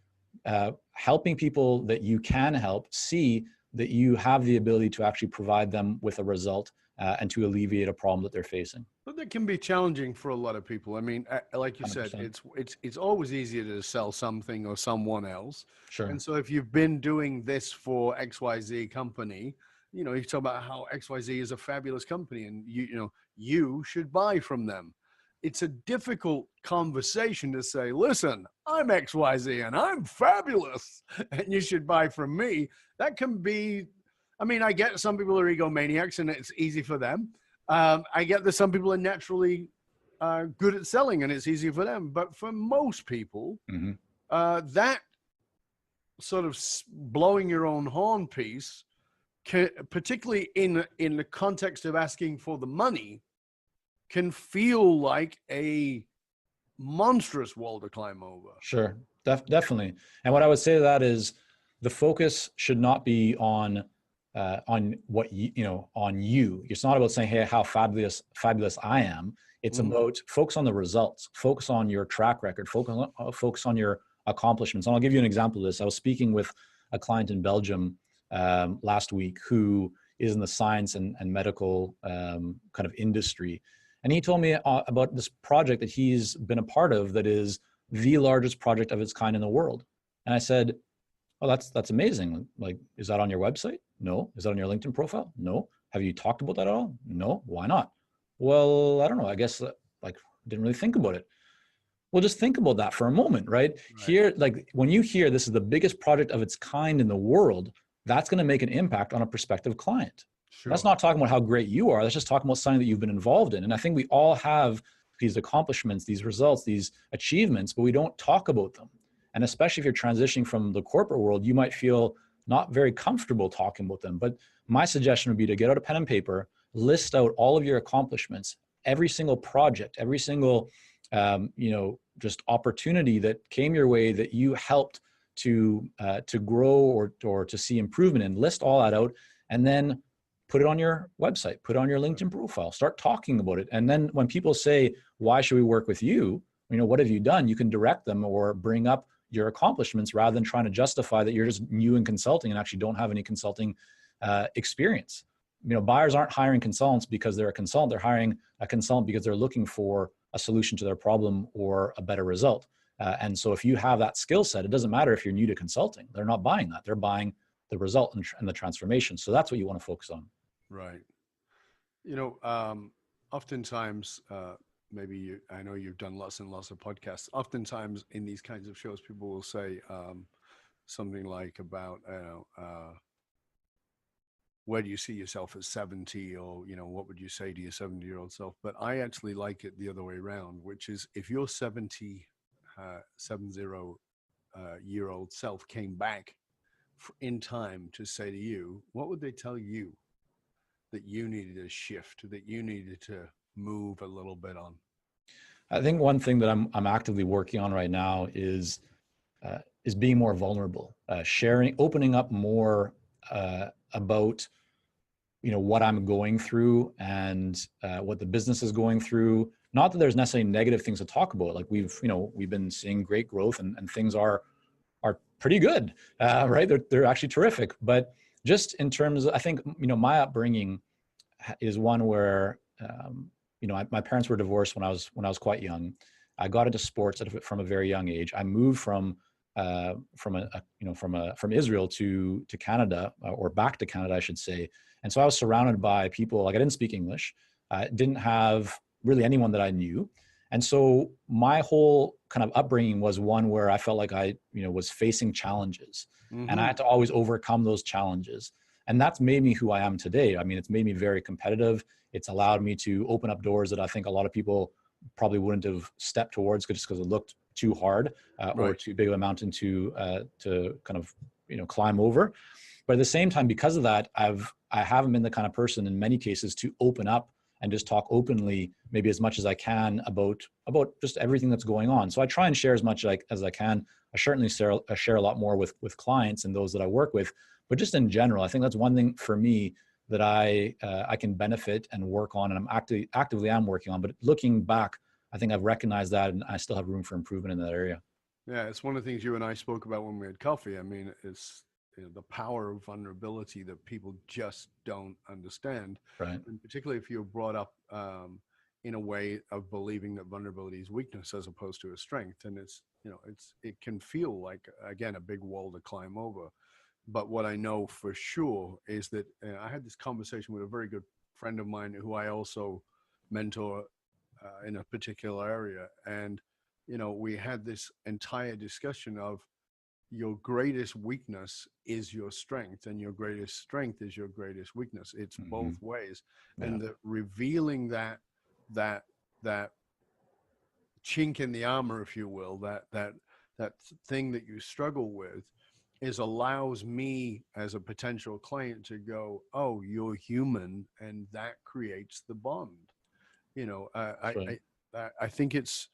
helping people that you can help see that you have the ability to actually provide them with a result and to alleviate a problem that they're facing. But That can be challenging for a lot of people. I mean, like you said, 100%. it's always easier to sell something or someone else. Sure. And so if you've been doing this for XYZ company, you know, you talk about how XYZ is a fabulous company and you should buy from them. It's a difficult conversation to say, listen, I'm XYZ and I'm fabulous and you should buy from me. That can be, I mean, I get some people are egomaniacs and it's easy for them. I get that some people are naturally good at selling and it's easy for them. But for most people, that sort of blowing your own horn piece, particularly in the context of asking for the money, can feel like a monstrous wall to climb over. Sure, definitely. And what I would say to that is the focus should not be on what on you. It's not about saying, hey, how fabulous I am. It's about focus on the results, focus on your track record, focus on your accomplishments. And I'll give you an example of this. I was speaking with a client in Belgium last week who is in the science and medical kind of industry. And he told me about this project that he's been a part of that is the largest project of its kind in the world. And I said, oh, that's amazing. Like, is that on your website? No. Is that on your LinkedIn profile? No. Have you talked about that at all? No. Why not? Well, I don't know. I guess didn't really think about it. Well, just think about that for a moment, right? Here, like when you hear this is the biggest project of its kind in the world, that's going to make an impact on a prospective client. Sure. That's not talking about how great you are. That's just talking about something that you've been involved in. And I think we all have these accomplishments, these results, these achievements, but we don't talk about them. And especially if you're transitioning from the corporate world, you might feel not very comfortable talking about them. But my suggestion would be to get out a pen and paper, list out all of your accomplishments, every single project, every single, just opportunity that came your way that you helped to grow or to see improvement in. List all that out, and then put it on your website, put it on your LinkedIn profile, start talking about it. And then when people say, why should we work with you? What have you done? You can direct them or bring up your accomplishments rather than trying to justify that you're just new in consulting and actually don't have any consulting experience. Buyers aren't hiring consultants because they're a consultant. They're hiring a consultant because they're looking for a solution to their problem or a better result. And so if you have that skill set, it doesn't matter if you're new to consulting. They're not buying that. They're buying the result and the transformation. So that's what you want to focus on. Right. Oftentimes, I know you've done lots and lots of podcasts. Oftentimes in these kinds of shows, people will say something like about, where do you see yourself at 70, or, what would you say to your 70-year-old self? But I actually like it the other way around, which is if your 70-year-old self came back in time to say to you, what would they tell you that you needed to shift, that you needed to move a little bit on? I think one thing that I'm actively working on right now is being more vulnerable, sharing, opening up more about what I'm going through and what the business is going through. Not that there's necessarily negative things to talk about. Like we've been seeing great growth and things are pretty good, right? They're actually terrific. But just in terms of, I think, my upbringing is one where, my parents were divorced when I was quite young. I got into sports from a very young age. I moved from Israel to Canada, or back to Canada, I should say. And so I was surrounded by people, like I didn't speak English. I didn't have really anyone that I knew. And so my whole kind of upbringing was one where I felt like I, was facing challenges, and I had to always overcome those challenges. And that's made me who I am today. I mean, it's made me very competitive. It's allowed me to open up doors that I think a lot of people probably wouldn't have stepped towards just because it looked too hard or too big of a mountain to kind of, climb over. But at the same time, because of that, I haven't been the kind of person in many cases to open up and just talk openly, maybe as much as I can about just everything that's going on. So I try and share as much as I can. I certainly share a lot more with clients and those that I work with, but just in general, I think that's one thing for me that I can benefit and work on, and I'm actively am working on. But looking back, I think I've recognized that, and I still have room for improvement in that area. Yeah, it's one of the things you and I spoke about when we had coffee. I mean, it's the power of vulnerability that people just don't understand. Right. And particularly if you're brought up in a way of believing that vulnerability is weakness as opposed to a strength. And it can feel like, again, a big wall to climb over. But what I know for sure is that I had this conversation with a very good friend of mine who I also mentor in a particular area. And, we had this entire discussion of your greatest weakness is your strength, and your greatest strength is your greatest weakness. It's both ways. Yeah. And that revealing that chink in the armor, if you will, that thing that you struggle with, allows me as a potential client to go, oh, you're human, and that creates the bond. Right. I think it's,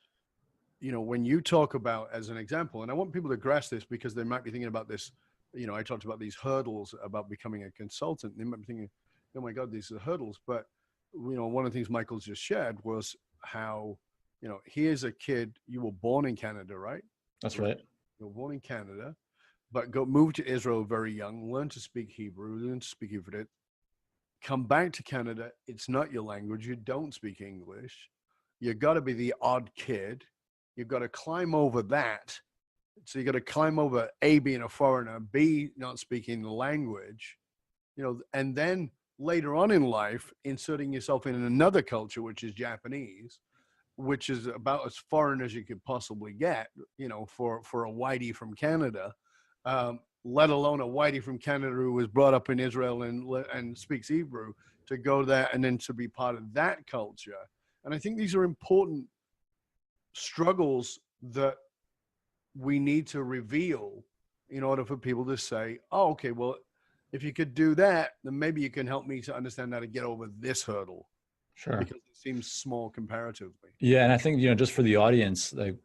when you talk about, as an example, and I want people to grasp this because they might be thinking about this, I talked about these hurdles about becoming a consultant. They might be thinking, oh my God, these are hurdles. But, one of the things Michael just shared was how, here's a kid, you were born in Canada, right? That's right. You were born in Canada, but moved to Israel very young, learn to speak Hebrew, learn to speak Hebrew, come back to Canada. It's not your language. You don't speak English. You got to be the odd kid. You've got to climb over that. So you got to climb over A, being a foreigner, B, not speaking the language, and then later on in life, inserting yourself in another culture, which is Japanese, which is about as foreign as you could possibly get, for a whitey from Canada, let alone a whitey from Canada who was brought up in Israel and speaks Hebrew, to go there and then to be part of that culture. And I think these are important struggles that we need to reveal in order for people to say, oh, okay, well, if you could do that, then maybe you can help me to understand how to get over this hurdle. Sure. Because it seems small comparatively. Yeah. And I think, just for the audience, like,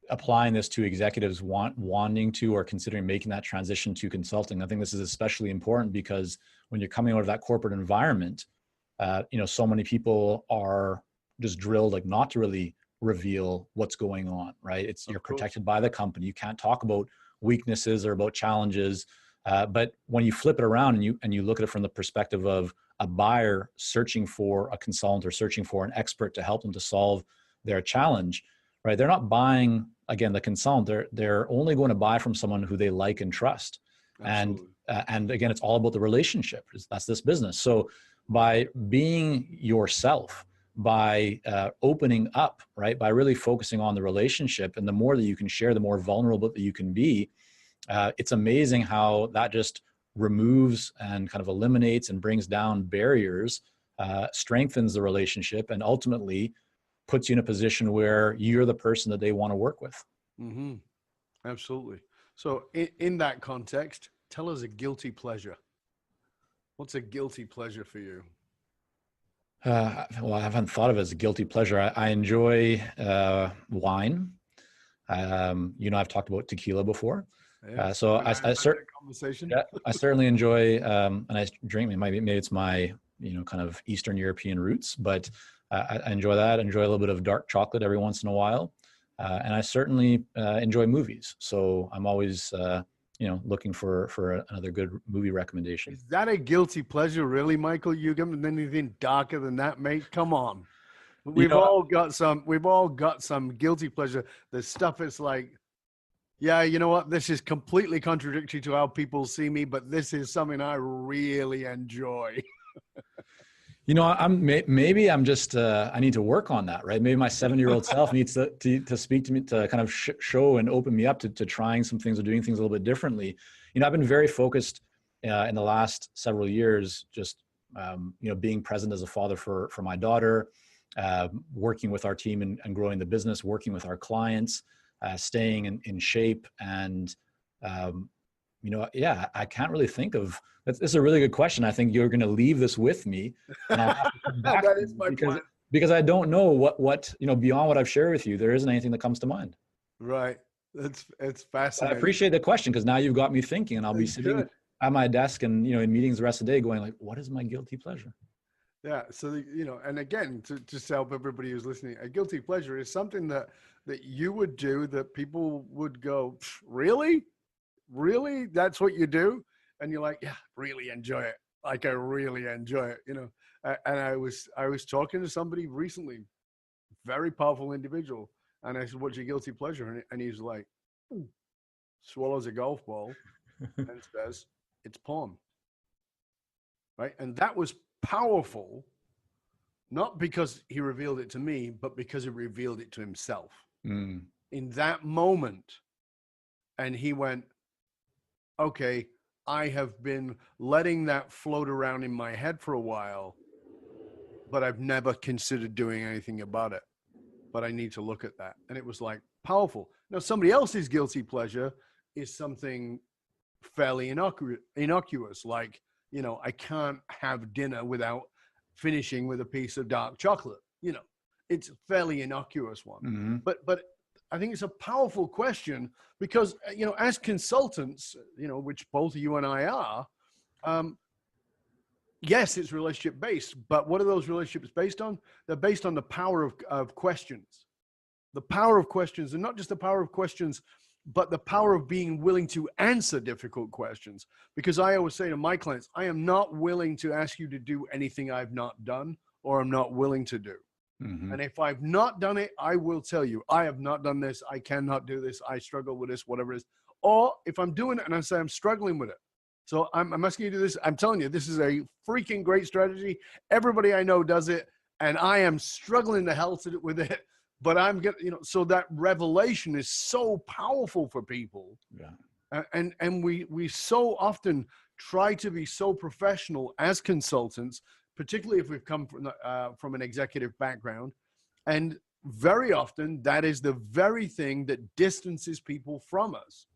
applying this to executives wanting to or considering making that transition to consulting, I think this is especially important because when you're coming out of that corporate environment, so many people are just drilled like not to really reveal what's going on, right? You're protected by the company. You can't talk about weaknesses or about challenges. But when you flip it around and you look at it from the perspective of a buyer searching for a consultant or searching for an expert to help them to solve their challenge, right? They're not buying, again, the consultant. They're only going to buy from someone who they like and trust. Absolutely. And again, it's all about the relationship. That's this business. So by being yourself, by opening up, right? By really focusing on the relationship, and the more that you can share, the more vulnerable that you can be. It's amazing how that just removes and kind of eliminates and brings down barriers, strengthens the relationship, and ultimately puts you in a position where you're the person that they want to work with. Mm-hmm. Absolutely. So in that context, tell us a guilty pleasure. What's a guilty pleasure for you? Well, I haven't thought of it as a guilty pleasure. I enjoy wine. I've talked about tequila before. Yeah. So I certainly enjoy a nice drink. Maybe it's my, kind of Eastern European roots, but I enjoy that. I enjoy a little bit of dark chocolate every once in a while. And I certainly enjoy movies. So I'm always, looking for another good movie recommendation. Is that a guilty pleasure, really, Michael? You give them anything darker than that, mate? Come on. We've all got some guilty pleasure. The stuff is like, yeah, you know what? This is completely contradictory to how people see me, but this is something I really enjoy. Maybe I'm just, I need to work on that, right? Maybe my 7-year-old self needs to speak to me, to kind of show and open me up to trying some things or doing things a little bit differently. I've been very focused in the last several years, just, being present as a father for my daughter, working with our team and growing the business, working with our clients, staying in shape. And, I can't really think of, that's a really good question. I think you're going to leave this with me. And I'll have to come back that is my point. Because I don't know what, beyond what I've shared with you, there isn't anything that comes to mind. Right. It's fascinating. I appreciate the question because now you've got me thinking, and I'll be sitting at my desk and, in meetings the rest of the day going like, what is my guilty pleasure? Yeah. So, and again, to just help everybody who's listening, a guilty pleasure is something that you would do that people would go, really? Really? That's what you do? And you're like, yeah, really enjoy it. Like I really enjoy it, And I was talking to somebody recently, very powerful individual, and I said, "What's your guilty pleasure?" And he's like, swallows a golf ball and says, "It's porn." Right? And that was powerful, not because he revealed it to me, but because he revealed it to himself in that moment. And he went, okay, I have been letting that float around in my head for a while, but I've never considered doing anything about it. But I need to look at that. And it was like powerful. Now, somebody else's guilty pleasure is something fairly innocuous, like, you know, I can't have dinner without finishing with a piece of dark chocolate. You know, it's a fairly innocuous one. But I think it's a powerful question because, you know, as consultants, you know, which both you and I are, yes, it's relationship based, but what are those relationships based on? They're based on the power of questions. The power of questions, and not just the power of questions, but the power of being willing to answer difficult questions. Because I always say to my clients, I am not willing to ask you to do anything I've not done or I'm not willing to do. And if I've not done it, I will tell you, I have not done this. I cannot do this. I struggle with this, whatever it is. Or if I'm doing it and I say I'm struggling with it. So I'm asking you to do this. I'm telling you, this is a freaking great strategy. Everybody I know does it. And I am struggling to hell with it. But I'm getting, you know, so that revelation is so powerful for people. Yeah. And we so often try to be so professional as consultants, particularly if we've come from an executive background. And very often that is the very thing that distances people from us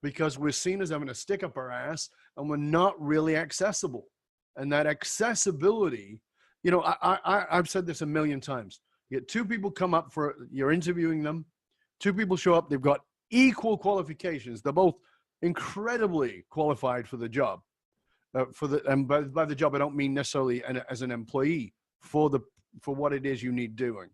because we're seen as having a stick up our ass and we're not really accessible. And that accessibility, you know, I've said this a million times. You get two people come up you're interviewing them. Two people show up. They've got equal qualifications. They're both incredibly qualified for the job. And by the job, I don't mean necessarily as an employee for what it is you need doing.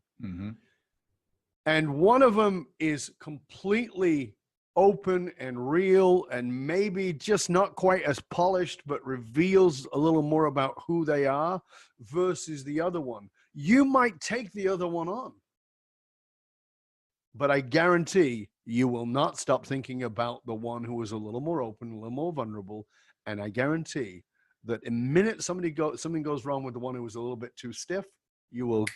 And one of them is completely open and real and maybe just not quite as polished, but reveals a little more about who they are versus the other one. You might take the other one on, but I guarantee you will not stop thinking about the one who is a little more open, a little more vulnerable. And I guarantee that the minute something goes wrong with the one who was a little bit too stiff, you will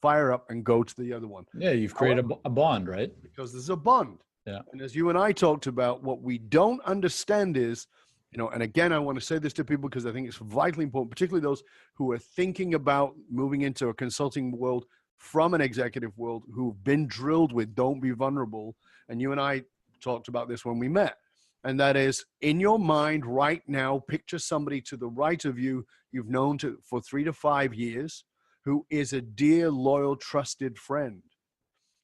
fire up and go to the other one. Yeah, you've created a bond, right? Because there's a bond. Yeah. And as you and I talked about, what we don't understand is, you know, and again, I want to say this to people because I think it's vitally important, particularly those who are thinking about moving into a consulting world from an executive world, who've been drilled with don't be vulnerable. And you and I talked about this when we met. And that is, in your mind right now, picture somebody to the right of you you've known for 3 to 5 years, who is a dear, loyal, trusted friend.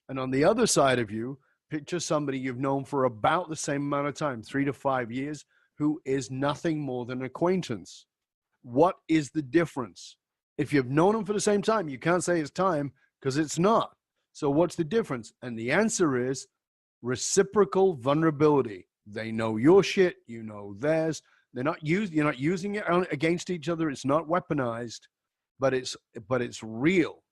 And on the other side of you, picture somebody you've known for about the same amount of time, 3 to 5 years, who is nothing more than an acquaintance. What is the difference? If you've known them for the same time, you can't say it's time because it's not. So what's the difference? And the answer is reciprocal vulnerability. They know your shit, you know theirs. You're not using it against each other. It's not weaponized, but it's real.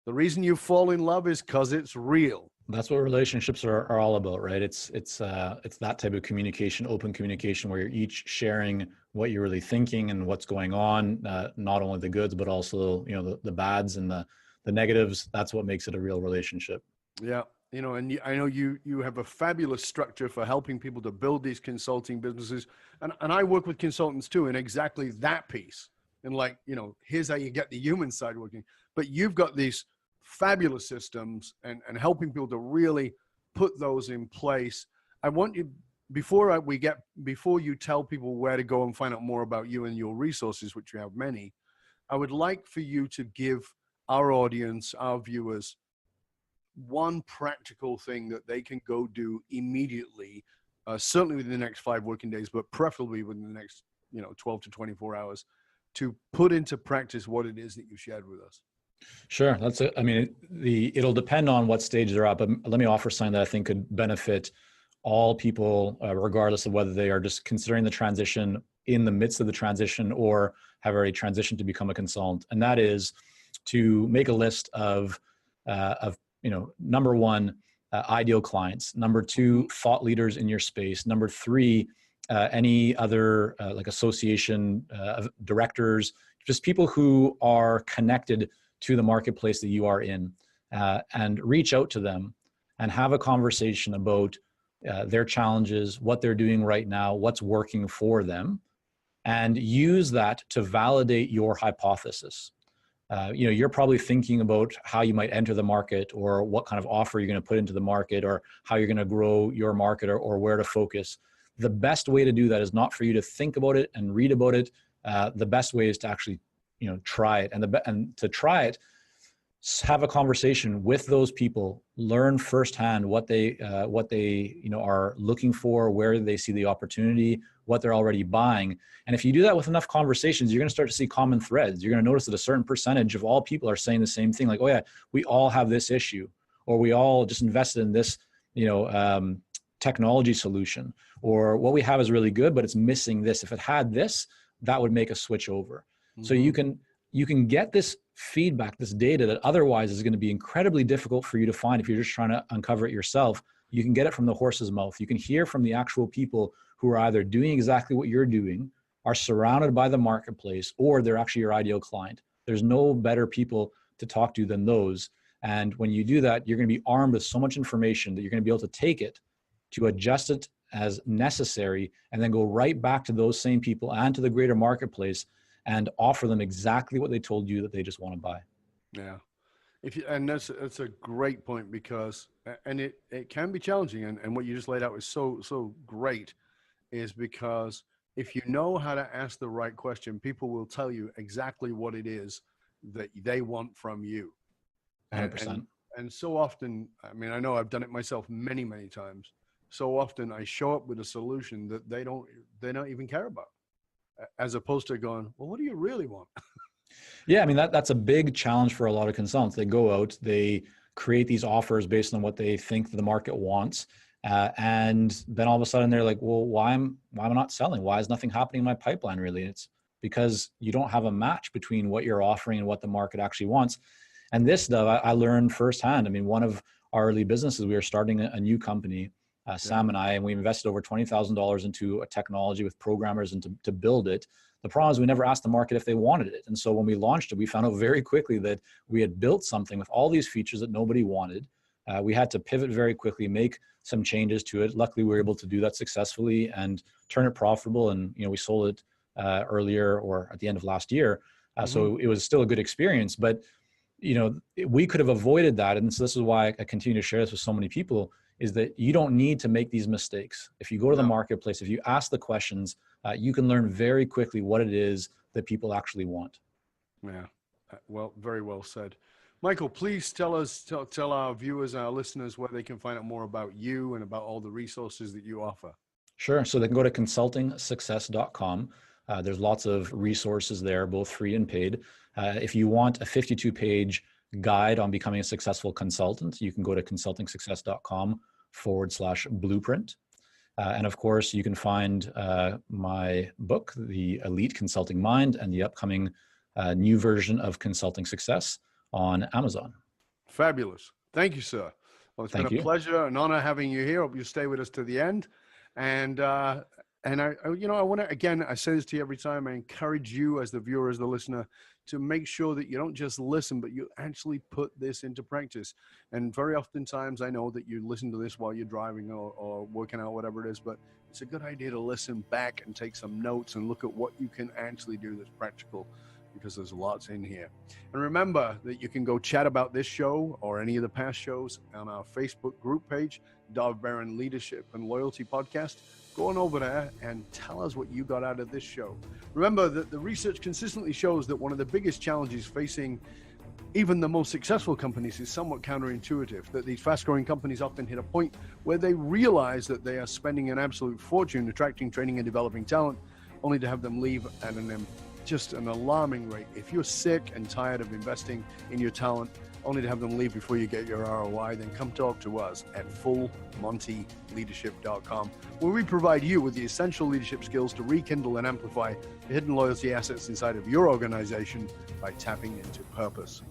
The reason you fall in love is because it's real. That's what relationships are all about, right? It's that type of communication, open communication, where you're each sharing what you're really thinking and what's going on, not only the goods, but also, you know, the bads and the negatives. That's what makes it a real relationship. Yeah. You know, and I know you have a fabulous structure for helping people to build these consulting businesses. And I work with consultants too in exactly that piece. And like, you know, here's how you get the human side working. But you've got these fabulous systems and helping people to really put those in place. I want you, before you tell people where to go and find out more about you and your resources, which you have many, I would like for you to give our audience, our viewers, one practical thing that they can go do immediately, certainly within the next 5 working days, but preferably within the next, 12 to 24 hours, to put into practice what it is that you shared with us. Sure. It'll depend on what stage they're at, but let me offer something that I think could benefit all people, regardless of whether they are just considering the transition in the midst of the transition or have already transitioned to become a consultant. And that is to make a list of number one, ideal clients. Number two, thought leaders in your space. Number three, any other like association of directors, just people who are connected to the marketplace that you are in, and reach out to them and have a conversation about their challenges, what they're doing right now, what's working for them, and use that to validate your hypothesis. You're probably thinking about how you might enter the market, or what kind of offer you're going to put into the market, or how you're going to grow your market, or where to focus. The best way to do that is not for you to think about it and read about it. The best way is to actually, try it. And to try it, have a conversation with those people, learn firsthand what they are looking for, where they see the opportunity, what they're already buying. And if you do that with enough conversations, you're going to start to see common threads. You're going to notice that a certain percentage of all people are saying the same thing, like, oh yeah, we all have this issue, or we all just invested in this, technology solution, or what we have is really good, but it's missing this. If it had this, that would make a switch over. Mm-hmm. So you can get this feedback, this data that otherwise is going to be incredibly difficult for you to find if you're just trying to uncover it yourself. You can get it from the horse's mouth. You can hear from the actual people who are either doing exactly what you're doing, are surrounded by the marketplace, or they're actually your ideal client. There's no better people to talk to than those. And when you do that, you're going to be armed with so much information that you're going to be able to take it, to adjust it as necessary, and then go right back to those same people and to the greater marketplace and offer them exactly what they told you that they just want to buy. Yeah. And that's a great point, because, and it can be challenging. And what you just laid out is so great, is because if you know how to ask the right question, people will tell you exactly what it is that they want from you. 100%. And so often, I mean, I know I've done it myself many, many times. So often I show up with a solution that they don't even care about, as opposed to going, well, what do you really want? Yeah, I mean, that's a big challenge for a lot of consultants. They go out, they create these offers based on what they think the market wants. And then all of a sudden they're like, well, why am I not selling? Why is nothing happening in my pipeline really? It's because you don't have a match between what you're offering and what the market actually wants. And this stuff I learned firsthand. I mean, one of our early businesses, we were starting a new company, Sam and I, and we invested over $20,000 into a technology with programmers and to build it. The problem is we never asked the market if they wanted it. And so when we launched it, we found out very quickly that we had built something with all these features that nobody wanted. We had to pivot very quickly, make some changes to it. Luckily, we were able to do that successfully and turn it profitable. And, we sold it earlier, or at the end of last year. So it was still a good experience, but, we could have avoided that. And so this is why I continue to share this with so many people, is that you don't need to make these mistakes. If you go to the marketplace, if you ask the questions, you can learn very quickly what it is that people actually want. Yeah, well, very well said. Michael, please tell our viewers, our listeners, where they can find out more about you and about all the resources that you offer. Sure. So they can go to consultingsuccess.com. There's lots of resources there, both free and paid. If you want a 52-page guide on becoming a successful consultant, you can go to consultingsuccess.com/blueprint. And of course, you can find my book, The Elite Consulting Mind, and the upcoming new version of Consulting Success on Amazon. Fabulous. Thank you, sir. Well, it's been a pleasure and honor having you here. Hope you stay with us to the end. And I want to, again, I say this to you every time, I encourage you as the viewer, as the listener, to make sure that you don't just listen, but you actually put this into practice. And very oftentimes I know that you listen to this while you're driving or working out, whatever it is, but it's a good idea to listen back and take some notes and look at what you can actually do that's practical, because there's lots in here. And remember that you can go chat about this show or any of the past shows on our Facebook group page, Dov Baron Leadership and Loyalty Podcast. Go on over there and tell us what you got out of this show. Remember that the research consistently shows that one of the biggest challenges facing even the most successful companies is somewhat counterintuitive, that these fast-growing companies often hit a point where they realize that they are spending an absolute fortune attracting, training, and developing talent, only to have them leave at an just an alarming rate. If you're sick and tired of investing in your talent only to have them leave before you get your ROI, then come talk to us at fullmontyleadership.com, where we provide you with the essential leadership skills to rekindle and amplify the hidden loyalty assets inside of your organization by tapping into purpose.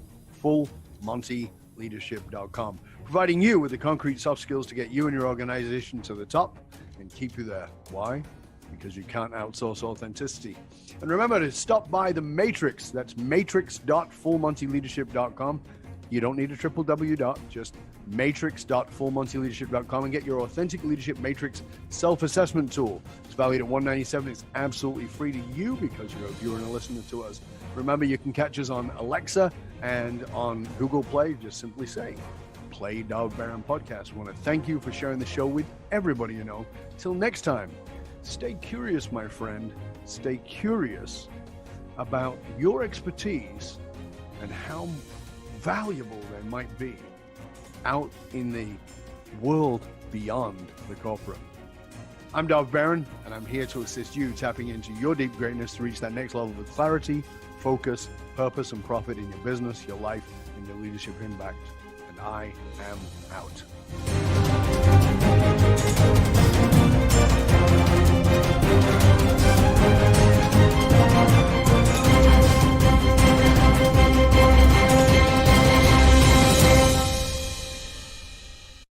fullmontyleadership.com, providing you with the concrete soft skills to get you and your organization to the top and keep you there. Why? Because you can't outsource authenticity. And remember to stop by the Matrix. That's matrix.fullmontyleadership.com. You don't need a www. Just matrix.fullmontyleadership.com and get your authentic leadership matrix self-assessment tool. It's valued at $197. It's absolutely free to you because you're a viewer and a listener to us. Remember, you can catch us on Alexa and on Google Play. Just simply say, play Dov Baron Podcast. I want to thank you for sharing the show with everybody you know. Till next time, stay curious, my friend. Stay curious about your expertise and how valuable they might be out in the world beyond the corporate. I'm Dov Baron, and I'm here to assist you tapping into your deep greatness to reach that next level of clarity, focus, purpose, and profit in your business, your life, and your leadership impact. And I am out.